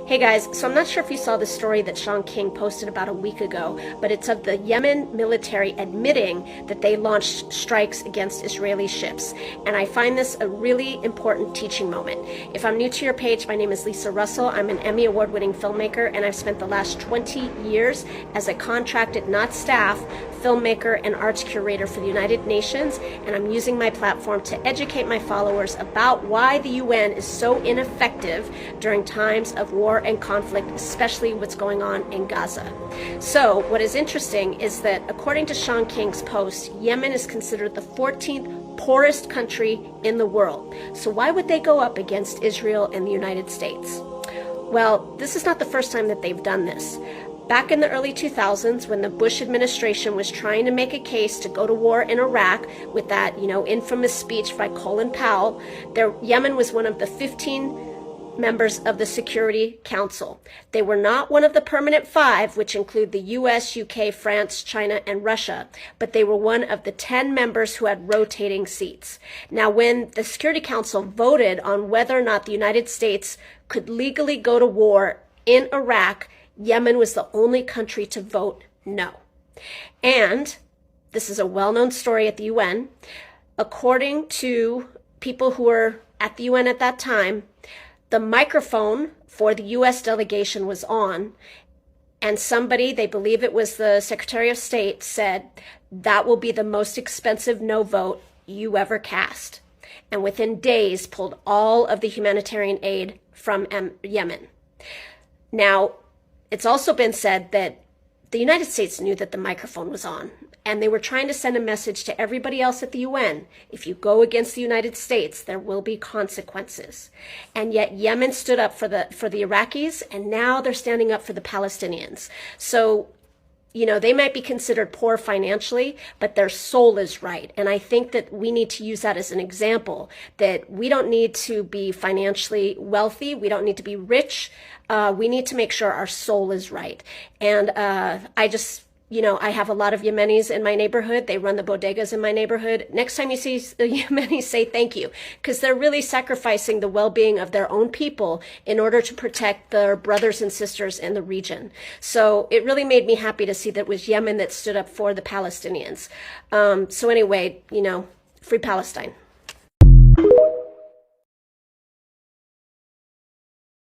Hey guys, so I'm not sure if you saw the story that Sean King posted about a week ago, but it's of the Yemen military admitting that they launched strikes against Israeli ships. And I find this a really important teaching moment. If I'm new to your page, my name is Lisa Russell. I'm an Emmy award-winning filmmaker, and I've spent the last 20 years as a contracted, not staff, filmmaker and arts curator for the United Nations, and I'm using my platform to educate my followers about why the UN is so ineffective during times of war and conflict, especially what's going on in Gaza. So what is interesting is that according to Sean King's post, Yemen is considered the 14th poorest country in the world. So why would they go up against Israel and the United States? Well, this is not the first time that they've done this. Back in the early 2000s, when the Bush administration was trying to make a case to go to war in Iraq with that, infamous speech by Colin Powell, Yemen was one of the 15 members of the Security Council. They were not one of the permanent 5, which include the US, UK, France, China, and Russia, but they were one of the 10 members who had rotating seats. Now, when the Security Council voted on whether or not the United States could legally go to war in Iraq, Yemen was the only country to vote no. And this is a well-known story at the UN. According to people who were at the UN at that time, the microphone for the US delegation was on, and somebody, they believe it was the Secretary of State, said, "That will be the most expensive no vote you ever cast." And within days pulled all of the humanitarian aid from Yemen. Now, it's also been said that the United States knew that the microphone was on, and they were trying to send a message to everybody else at the UN. If you go against the United States, there will be consequences. And yet Yemen stood up for the Iraqis, and now they're standing up for the Palestinians. So, they might be considered poor financially, but their soul is right. And I think that we need to use that as an example, that we don't need to be financially wealthy. We don't need to be rich. We need to make sure our soul is right. And I have a lot of Yemenis in my neighborhood. They run the bodegas in my neighborhood. Next time you see the Yemenis, say thank you, because they're really sacrificing the well-being of their own people in order to protect their brothers and sisters in the region. So it really made me happy to see that it was Yemen that stood up for the Palestinians. So anyway, free Palestine.